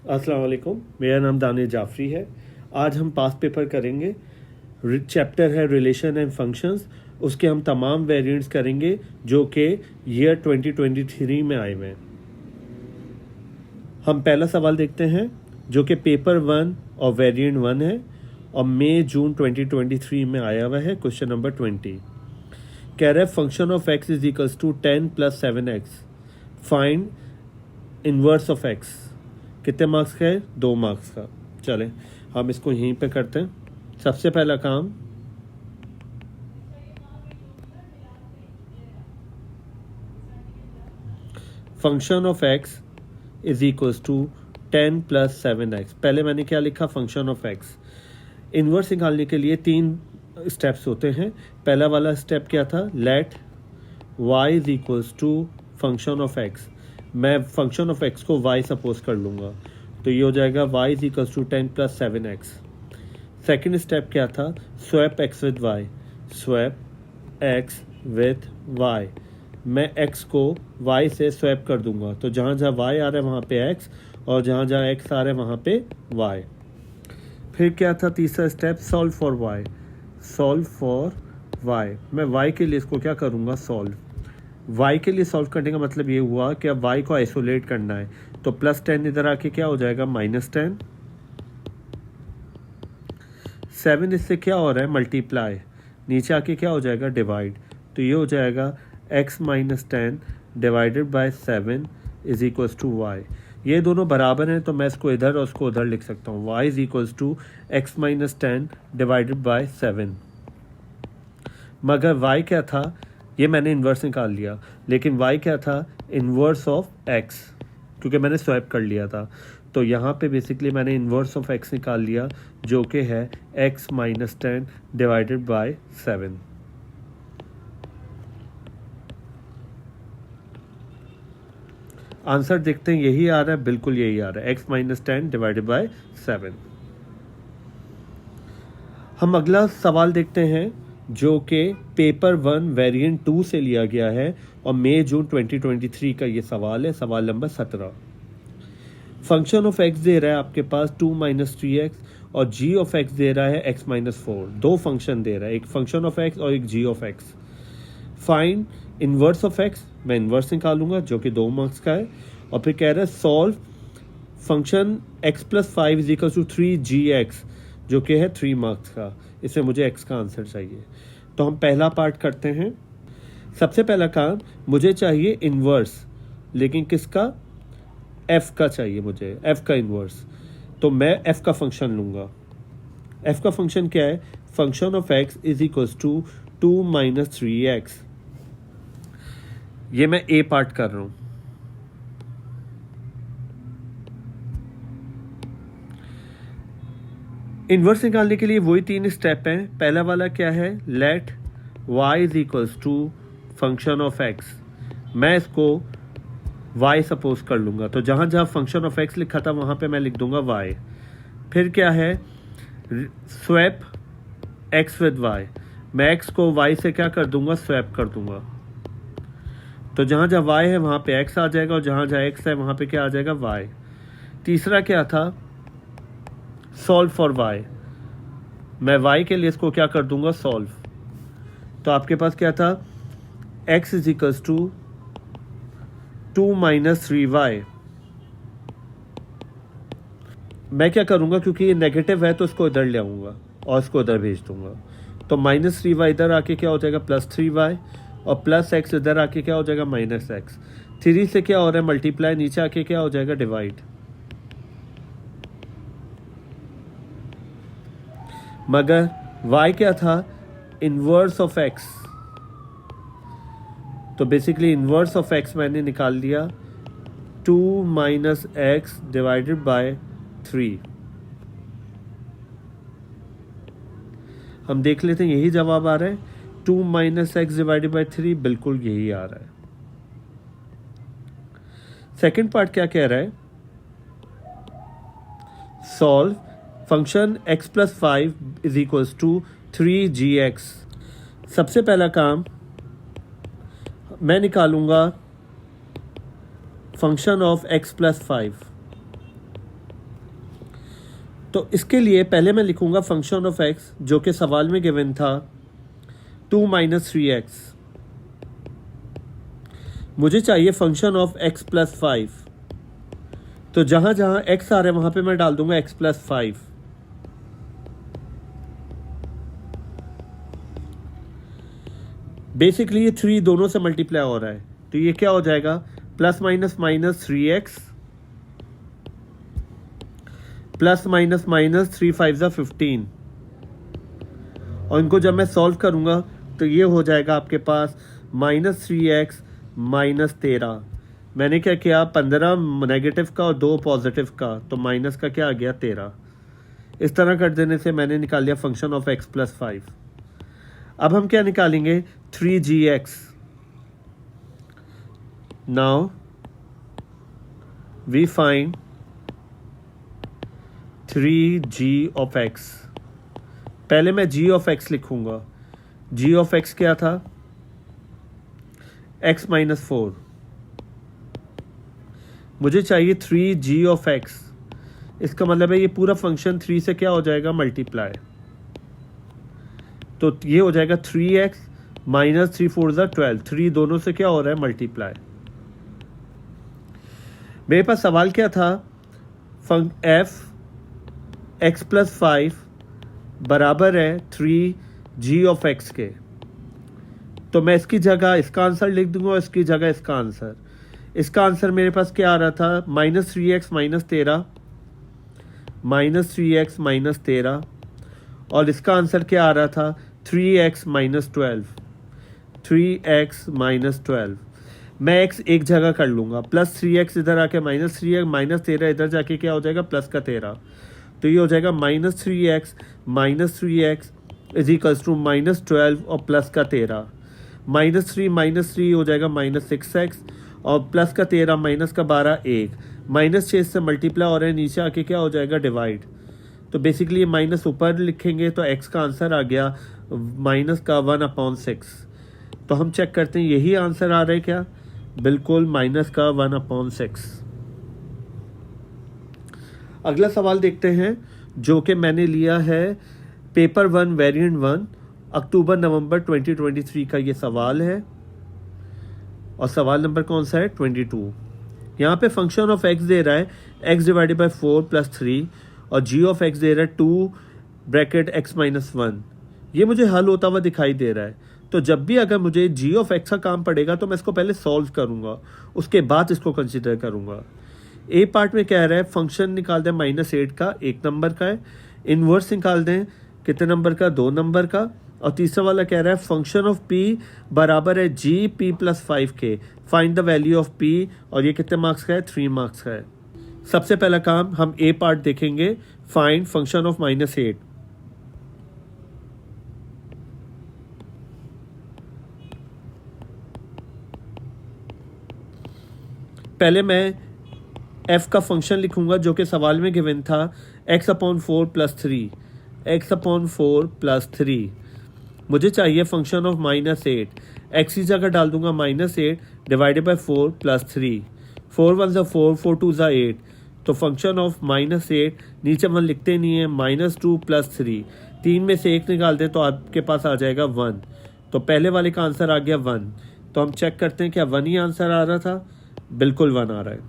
अस्सलाम वालेकुम, मेरा नाम दानिश जाफरी है। आज हम पास्ट पेपर करेंगे। चैप्टर है रिलेशन एंड फंक्शंस। उसके हम तमाम वेरिएंट्स करेंगे जो कि ईयर 2023 में आए हुए हैं। हम पहला सवाल देखते हैं जो कि पेपर 1 और वेरिएंट 1 है और मई जून 2023 में आया हुआ है। क्वेश्चन नंबर 20 कह रहा है function of x is equals to 10 + 7x। Find inverse of x. कितने मार्क्स का है? 2 मार्क्स का। चलें हम इसको यहीं पे करते हैं। सबसे पहला काम function of x is equals to 10 + 7x। पहले मैंने क्या लिखा? Function of x. इन्वर्स निकालने के लिए 3 स्टेप्स होते हैं। पहला वाला स्टेप क्या था? Let y is equals to function of x. मैं फंक्शन ऑफ एक्स को y सपोज कर लूँगा, तो ये हो जाएगा y is equals to 10 + 7x। Second step क्या था? Swap x with y। Swap x with y। मैं x को y से स्वैप कर दूंगा, तो जहाँ जहाँ y आ रहा है वहाँ पे x और जहाँ जहाँ x आ रहा है वहाँ पे y। फिर क्या था तीसरा step? Solve for y। Solve for y। मैं y के लिए इसको क्या करूँगा? सॉल्व। y के लिए सॉल्व करने का मतलब ये हुआ कि अब y को आइसोलेट करना है, तो +10 इधर आके क्या हो जाएगा? -10। 7 इससे क्या हो रहा है? मल्टीप्लाई। नीचे आके क्या हो जाएगा? डिवाइड। तो ये हो जाएगा x - 10 divided by 7 is equals to y। ये दोनों बराबर हैं तो मैं इसको इधर और उसको उधर लिख सकता हूँ। y is equals to x - 10 divided by 7। मगर y क्या था? ये मैंने इन्वर्स निकाल लिया, लेकिन y क्या था? इन्वर्स ऑफ x, क्योंकि मैंने स्वैप कर लिया था। तो यहाँ पे बेसिकली मैंने इन्वर्स ऑफ x निकाल लिया जो कि है x - 10 डिवाइडेड बाय 7। आंसर देखते हैं, यही आ रहा है, बिल्कुल यही आ रहा है, x - 10 डिवाइडेड बाय 7। हम अगला सवाल देखते हैं जो कि पेपर 1 वेरिएंट 2 से लिया गया है और मई जून 2023 का ये सवाल है। सवाल नंबर 17। फंक्शन ऑफ एक्स दे रहा है आपके पास 2 - 3x और g ऑफ एक्स दे रहा है x - 4। दो फंक्शन दे रहा है, एक फंक्शन ऑफ एक्स और एक g of x. Find inverse of x. मैं इनवर्स निकालूंगा जो कि 2 मार्क्स का है। और फिर कह रहा है solve function x + 5 is equal to 3gx जो कि है 3 मार्क्स का। इससे मुझे x का आंसर चाहिए। तो हम पहला पार्ट करते हैं। सबसे पहला काम, मुझे चाहिए इन्वर्स, लेकिन किसका? f का चाहिए मुझे, f का इन्वर्स। तो मैं f का फंक्शन लूँगा। f का फंक्शन क्या है? Function of x is equals to 2 - 3x। ये मैं a पार्ट कर रहा हूँ। इन्वर्स निकालने के लिए वही 3 स्टेप हैं। पहला वाला क्या है? Let y is equals to function of x। मैं इसको y सपोज कर लूँगा, तो जहाँ जहाँ फंक्शन ऑफ x लिखा था वहाँ पे मैं लिख दूंगा y। फिर क्या है? Swap x with y। मैं x को y से क्या कर दूंगा? स्वैप कर दूंगा। तो जहाँ जहाँ y है वहाँ पे x आ जाएगा और जहाँ जहाँ x है वहाँ पे क्या आ जाएगा? y। तीसरा क्या था? Solve for y। मैं y के लिए इसको क्या कर दूंगा? सॉल्व। तो आपके पास क्या था? x is equals to 2 - 3y। मैं क्या करूंगा, क्योंकि ये नेगेटिव है तो इसको इधर ले आऊंगा और इसको इधर भेज दूंगा। तो -3y इधर आके क्या हो जाएगा? +3y और +x इधर आके क्या हो जाएगा? -x। 3 से क्या हो रहा है? मल्टीप्लाई। नीचे आके क्या हो जाएगा? डिवाइड। मगर y क्या था? Inverse of x। तो बेसिकली इन्वर्स ऑफ x मैंने निकाल लिया 2 - x डिवाइडेड बाय 3। हम देख लेते हैं, यही जवाब आ रहा है। 2 - x डिवाइडेड बाय 3 बिल्कुल यही आ रहा है। सेकेंड पार्ट क्या कह रहा है? Solve function x + 5 is equals to 3gx। सबसे पहला काम मैं निकालूंगा फंक्शन ऑफ x + 5। तो इसके लिए पहले मैं लिखूंगा फंक्शन ऑफ एक्स जो कि सवाल में गिवन था 2 - 3x। मुझे चाहिए फंक्शन ऑफ x + 5। तो जहां जहां x आ रहा है वहां पे मैं डाल दूंगा x + 5। बेसिकली ये 3 दोनों से मल्टीप्लाई हो रहा है, तो ये क्या हो जाएगा ±-3x ±- 3 5 = 15। और इनको जब मैं सॉल्व करूंगा तो ये हो जाएगा आपके पास -3x -13। मैंने क्या किया 15 नेगेटिव का और 2 पॉजिटिव का, तो माइनस का क्या आ गया 13। इस तरह कर देने से मैंने निकाल लिया फंक्शन ऑफ x + 5। अब हम क्या निकालेंगे 3gx। Now we find 3g of x। पहले मैं g ऑफ x लिखूंगा। g ऑफ x क्या था x - 4। मुझे चाहिए 3g ऑफ x। इसका मतलब है ये पूरा फंक्शन 3 से क्या हो जाएगा मल्टीप्लाई, तो ये हो जाएगा 3x - 3 4 = 12। 3 दोनों से क्या हो रहा है मल्टीप्लाई। मेरे पास सवाल क्या था f x + 5 बराबर है 3g ऑफ x के। तो मैं इसकी जगह इसका आंसर लिख दूंगा और इसकी जगह इसका आंसर। इसका आंसर मेरे पास क्या आ रहा था -3x -13 -3x -13, और इसका आंसर क्या आ रहा था 3x -12 3x -12। मैं x एक जगह कर लूँगा, +3x इधर आके -3x -13 इधर जाके क्या हो जाएगा +13। तो ये हो जाएगा -3x -3x = -12 और +13। -3 हो जाएगा -6x और +13 -12 1। -6 से मल्टीप्लाई हो रहा है, नीचे आके क्या हो जाएगा डिवाइड। तो बेसिकली ये माइनस ऊपर लिखेंगे तो x का आंसर आ गया -1/6। तो हम चेक करते हैं यही आंसर आ रहा है क्या, बिल्कुल -1/6। अगला सवाल देखते हैं जो कि मैंने लिया है पेपर 1 वेरिएंट 1 अक्टूबर-नवंबर 2023 का ये सवाल है। और सवाल नंबर कौन सा है 22। यहाँ पे फंक्शन ऑफ x दे रहा है x / 4 + 3 और g ऑफ x दे रहा है 2 ब्रैकेट x - 1। ये मुझे हल होता हुआ दिखाई दे रहा है। तो जब भी अगर मुझे g ऑफ x का काम पड़ेगा तो मैं इसको पहले सॉल्व करूंगा, उसके बाद इसको कंसिडर करूंगा। ए पार्ट में कह रहा है फंक्शन निकाल दें -8 का, 1 नंबर का है। इन्वर्स निकाल दें कितने नंबर का, 2 नंबर का। और तीसरा वाला कह रहा है फंक्शन ऑफ p बराबर है g p + 5 के, find the value of p, और ये कितने मार्क्स का है 3 मार्क्स का है। सबसे पहला काम हम ए पार्ट देखेंगे, फाइंड फंक्शन ऑफ -8। पहले मैं f का फंक्शन लिखूंगा जो कि सवाल में गिवन था x/4 + 3 x/4 + 3। मुझे चाहिए फंक्शन ऑफ -8। x की जगह डाल दूंगा -8 / 4 + 3। 4 1 = 4 4 2 = 8। तो फंक्शन ऑफ -8 नीचे हम लिखते नहीं है -2 + 3। 3 में से 1 निकाल दें तो आपके पास आ जाएगा 1। तो पहले वाले का आंसर आ गया 1। तो हम चेक करते हैं क्या 1 ही आंसर आ रहा था, बिल्कुल 1 आ रहा है।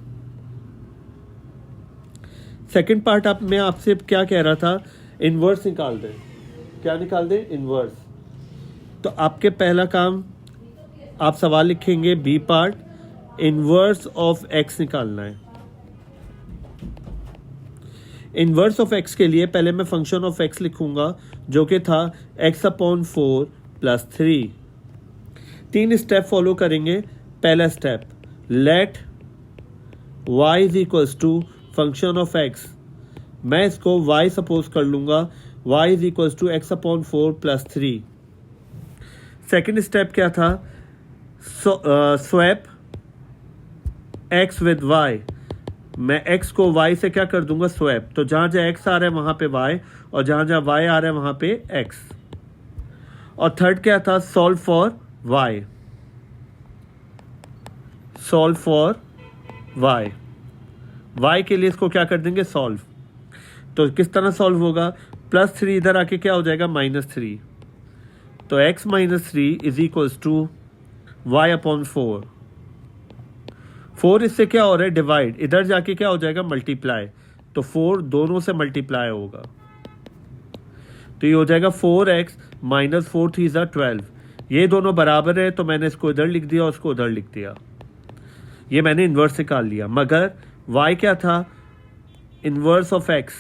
सेकंड पार्ट आप मैं आपसे क्या कह रहा था, इन्वर्स निकाल दें। क्या निकाल दें इन्वर्स। तो आपके पहला काम आप सवाल लिखेंगे B part, inverse of x निकालना है। इन्वर्स ऑफ x के लिए पहले मैं फंक्शन ऑफ x लिखूंगा जो कि था x/4 + 3। 3 स्टेप फॉलो करेंगे। पहला step let y = function of x। मैं इसको y सपोज कर लूंगा, y = x/4 + 3। सेकेंड स्टेप क्या था, स्वैप x विद y। मैं x को y से क्या कर दूंगा स्वैप, तो जहां जहां x आ रहा है वहां पे y और जहां जहां y आ रहा है वहां पे x। और थर्ड क्या था, solve for y। Solve for y, y के लिए इसको क्या कर देंगे सॉल्व। तो किस तरह सॉल्व होगा, +3 इधर आके क्या हो जाएगा, -3। तो x - 3 is equals to y/4। 4 इससे क्या हो रहा है, डिवाइड, इधर जाके क्या हो जाएगा, मल्टीप्लाई। तो 4 दोनों से मल्टीप्लाई होगा, तो ये हो जाएगा 4x - 4 3 = 12। ये दोनों बराबर है, तो मैंने इसको इधर लिख दिया और उसको उधर लिख दिया। ये मैंने इन्वर्स निकाल लिया, मगर y क्या था, इन्वर्स ऑफ x।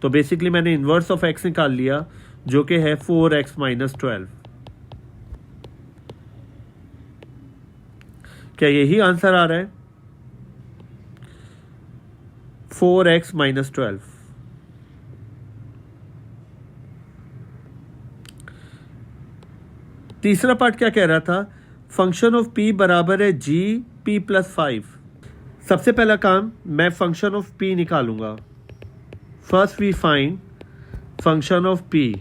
तो बेसिकली मैंने इन्वर्स ऑफ x निकाल लिया, जो कि है 4x - 12। क्या यही आंसर आ रहा है, 4x - 12। तीसरा पार्ट क्या कह रहा था, फंक्शन ऑफ p बराबर है g p + 5। सबसे पहला काम मैं फंक्शन ऑफ p निकालूंगा। First we find function of p।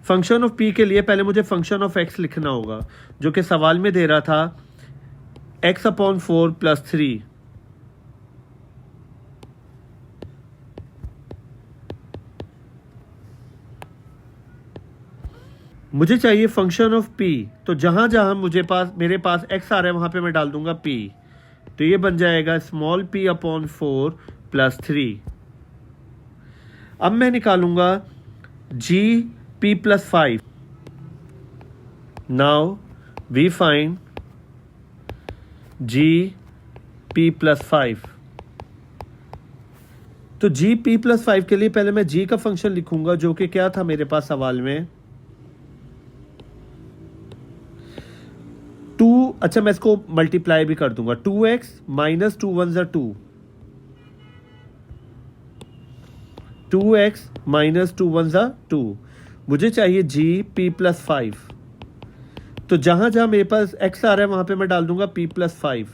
Function of p के लिए पहले मुझे फंक्शन ऑफ x लिखना होगा, जो कि सवाल में दे रहा था x/4 + 3। मुझे चाहिए फंक्शन ऑफ p, तो जहां जहां मेरे पास x आ रहा है वहां पे मैं डाल दूंगा p। तो ये बन जाएगा p/4 + 3। अब मैं निकालूंगा g p + 5। Now we find g p + 5। तो g p + 5 के लिए पहले मैं g का फंक्शन लिखूंगा, जो कि क्या था मेरे पास सवाल में 2। अच्छा, मैं इसको मल्टीप्लाई भी कर दूंगा, 2x - 2 1 = 2। 2x - 2 1 = 2। मुझे चाहिए g p + 5। तो जहां जहां मेरे पास x आ रहा है वहां पे मैं डाल दूंगा p + 5।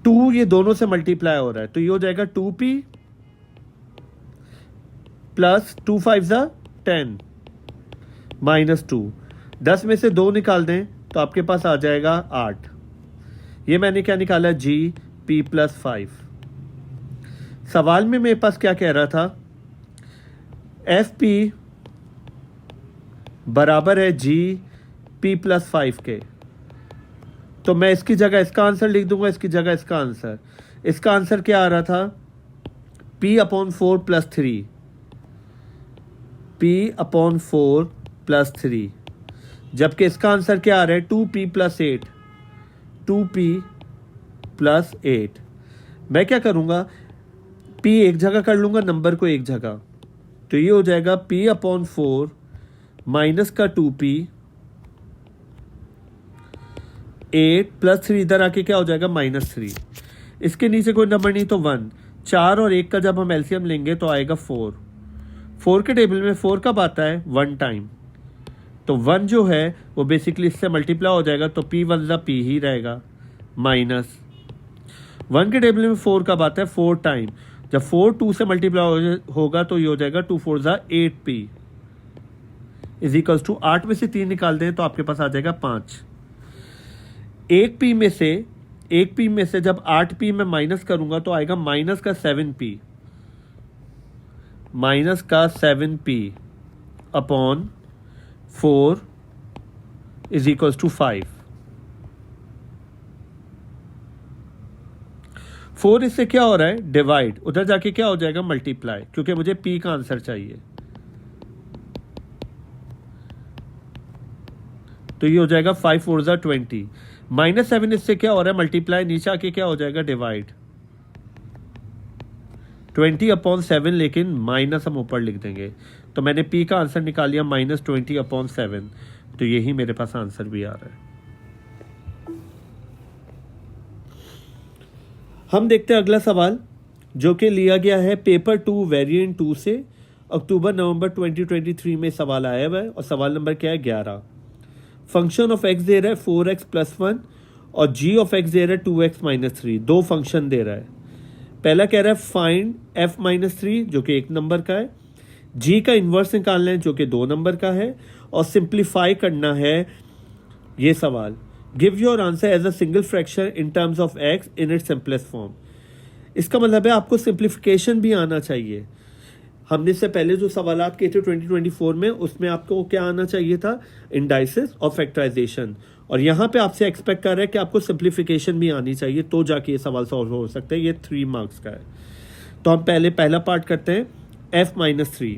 टू ये दोनों से मल्टीप्लाई हो रहा है, तो ये हो जाएगा 2p + 2 5 = 10 -2। 10 में से 2 निकाल दें तो आपके पास आ जाएगा 8। ये मैंने क्या निकाला, g p + 5। सवाल में मेरे पास क्या कह रहा था, fp बराबर है g p + 5 के। तो मैं इसकी जगह इसका आंसर लिख दूंगा, इसकी जगह इसका आंसर। इसका आंसर क्या आ रहा था, p/4 + 3। p/4 + 3, जबकि इसका आंसर क्या आ रहा है, 2p + 8। 2p + 8। मैं क्या करूंगा, p एक जगह कर लूंगा, नंबर को एक जगह। तो ये हो जाएगा p/4 माइनस का 2p, 8 + 3 इधर आके क्या हो जाएगा, -3। इसके नीचे कोई नंबर नहीं तो 1। 4 और 1 का जब हम एलसीएम लेंगे तो आएगा 4। 4 के टेबल में 4 कब आता है, 1 टाइम। तो 1 जो है वो बेसिकली इससे मल्टीप्लाई हो जाएगा, तो p 1 = p ही रहेगा। -1 के टेबल में 4 कब आता है, 4 टाइम। जब 4 2 से मल्टीप्लाई होगा तो ये हो जाएगा 2 4 = 8p = 8 में से 3 निकाल दें तो आपके पास आ जाएगा 5। 1p में से जब 8p में माइनस करूंगा तो आएगा माइनस का 7p / 4 = 5। 4 इससे क्या हो रहा है, डिवाइड, उधर जाके क्या हो जाएगा, मल्टीप्लाई, क्योंकि मुझे p का आंसर चाहिए। तो ये हो जाएगा 5 4 = 20। -7 इससे क्या हो रहा है, मल्टीप्लाई, नीचे आके क्या हो जाएगा, डिवाइड। 20/7, लेकिन माइनस हम ऊपर लिख देंगे। तो मैंने p का आंसर निकाल लिया -20/7। तो यही मेरे पास आंसर भी आ रहा है। हम देखते हैं अगला सवाल, जो कि लिया गया है पेपर 2 वेरिएंट 2 से। अक्टूबर-नवंबर 2023 में सवाल आया हुआ है और सवाल नंबर क्या है, 11। फंक्शन ऑफ x दे रहा है 4x + 1 और g ऑफ x दे रहा है 2x - 3। दो फंक्शन दे रहा है। पहला कह रहा है फाइंड f - 3, जो कि 1 नंबर का है। g का इन्वर्स निकालना है, जो कि 2 नंबर का है। और सिंप्लीफाई करना है ये सवाल, give your answer as a single fraction in terms of x in its simplest form. इसका मतलब है आपको सिंप्लीफिकेशन भी आना चाहिए। हमने इससे पहले जो सवालात किए थे 2024 में, उसमें आपको क्या आना चाहिए था, इंडाइसिस और फैक्टराइजेशन, और यहाँ पे आपसे एक्सपेक्ट कर रहे हैं कि आपको सिंप्लीफिकेशन भी आनी चाहिए, तो जाके ये सवाल सॉल्व हो सकता है। ये 3 मार्क्स का है। तो हम पहले पहला पार्ट करते हैं, f-3।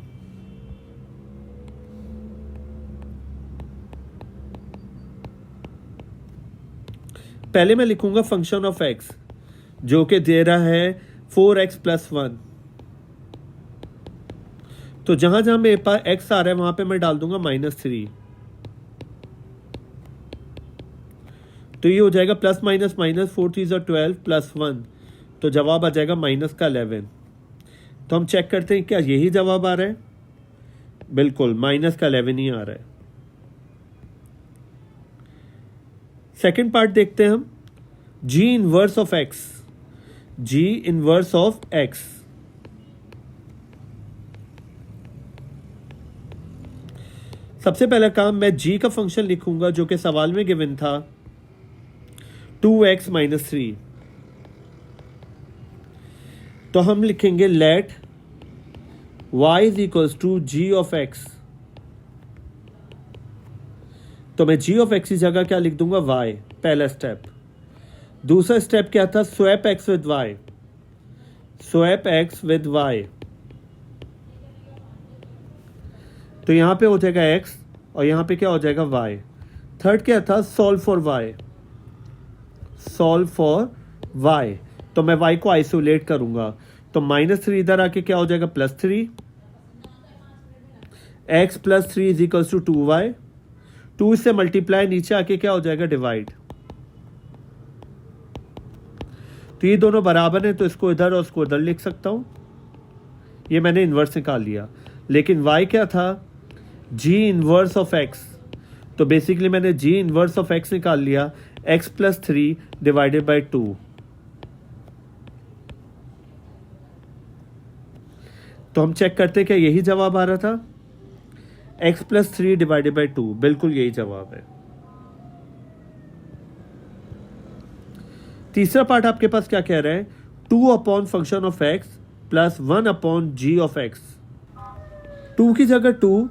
पहले मैं लिखूंगा फंक्शन ऑफ x जो कि दे रहा है 4x + 1। तो जहां जहां मेरे पास x आ रहा है वहां पे मैं डाल दूंगा -3। तो ये हो जाएगा +- -, 4 3 12 + 1, तो जवाब आ जाएगा -11। तो हम चेक करते हैं क्या यही जवाब आ रहा है। बिल्कुल -11 ही आ रहा है। सेकंड पार्ट देखते हैं हम, g inverse of x। g inverse of x, सबसे पहला काम मैं g का फंक्शन लिखूंगा जो कि सवाल में गिवन था 2x - 3। तो हम लिखेंगे late y = g of x। तो मैं g of x की जगह क्या लिख दूंगा, y, पहला स्टेप। दूसरा स्टेप क्या था, swap x with y। Swap x with y, तो यहां पे हो जाएगा x और यहां पे क्या हो जाएगा y। थर्ड क्या था, solve for y। Solve for y, तो मैं y को आइसोलेट करूंगा, तो -3 इधर आके क्या हो जाएगा, +3। x + 3 = 2y। 2 से मल्टीप्लाई, नीचे आके क्या हो जाएगा, डिवाइड। तो ये दोनों बराबर हैं, तो इसको इधर और इसको इधर लिख सकता हूं। ये मैंने इन्वर्स निकाल लिया। लेकिन y क्या था, g इनवर्स ऑफ x। तो बेसिकली मैंने g इनवर्स ऑफ x निकाल लिया, x + 3 / 2। तो हम चेक करते हैं क्या यही जवाब आ रहा था, x + 3 / 2, बिल्कुल यही जवाब है। तीसरा पार्ट आपके पास क्या कह रहा है, 2 function of x + 1 g of x। 2 की जगह 2,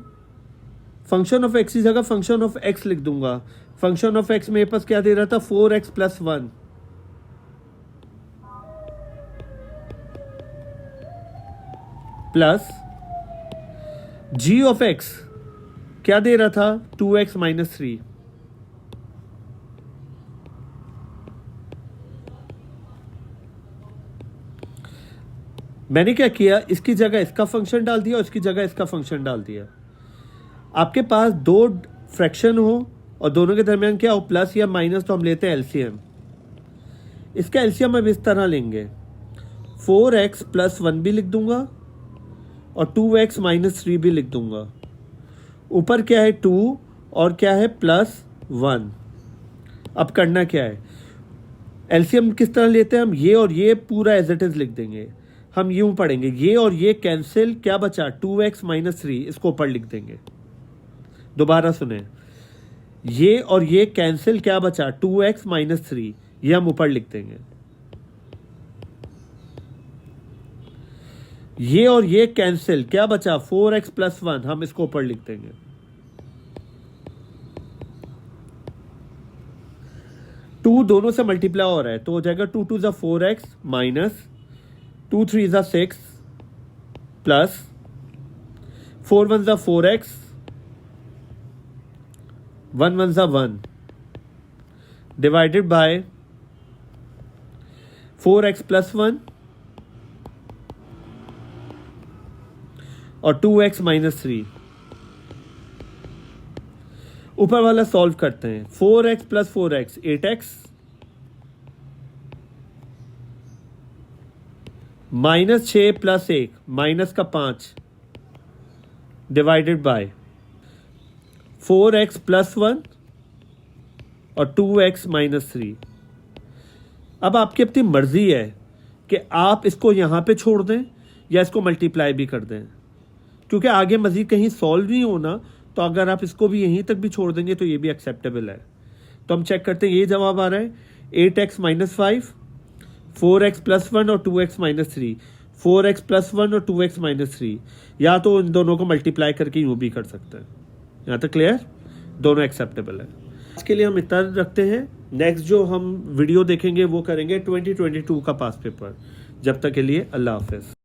फंक्शन ऑफ x की जगह फंक्शन ऑफ x लिख दूंगा। फंक्शन ऑफ x मेरे पास क्या दे रहा था, 4x + 1 plus g of x क्या दे रहा था, 2x - 3। मैंने क्या किया, इसकी जगह इसका फंक्शन डाल दिया और इसकी जगह इसका फंक्शन डाल दिया। आपके पास 2 फ्रैक्शन हो और दोनों के दरमियान क्या हो, प्लस या माइनस, तो हम लेते हैं एलसीएम। इसका एलसीएम हम इस तरह लेंगे, 4x + 1 भी लिख दूंगा और 2x - 3 भी लिख दूंगा। ऊपर क्या है, 2 और क्या है, +1। अब करना क्या है, एलसीएम किस तरह लेते हैं हम, ये और ये पूरा एज इट इज लिख देंगे। हम यूं पढ़ेंगे, ये और ये कैंसिल, क्या बचा, 2x - 3, इसको ऊपर लिख देंगे। दोबारा सुने, ये और ये कैंसिल, क्या बचा, 2x - 3, ये हम ऊपर लिख देंगे। ये और ये कैंसिल, क्या बचा, 4x + 1, हम इसको ऊपर लिख देंगे। टू दोनों से मल्टीप्लाई हो रहा है, तो हो जाएगा 2 2 = 4x minus 2 3 = 6 plus 4 1 = 4x 1 1 = 1 divided by 4x + 1 और 2x - 3। ऊपर वाला सॉल्व करते हैं, 4x + 4x 8x -6 + 1 माइनस का 5 डिवाइडेड बाय 4x + 1 और 2x - 3। अब आपकी अपनी मर्जी है कि आप इसको यहां पे छोड़ दें या इसको मल्टीप्लाई भी कर दें, क्योंकि आगे मजीद कहीं सॉल्व नहीं होना, तो अगर आप इसको भी यहीं तक भी छोड़ देंगे तो ये भी एक्सेप्टेबल है। तो हम चेक करते हैं, ये जवाब आ रहा है 8x माइनस 5, 4x प्लस 1 और 2x माइनस 3, 4x प्लस 1 और 2x माइनस 3, या तो इन दोनों को मल्टीप्लाई करके यूँ भी कर सकते हैं। यहाँ तक क्लियर, दोनों एक्सेप्टेबल है। आज के लिए हम इतना रखते हैं, नेक्स्ट जो हम वीडियो देखेंगे वो करेंगे 2022 का पास पेपर। जब तक के लिए अल्लाह हाफिज़।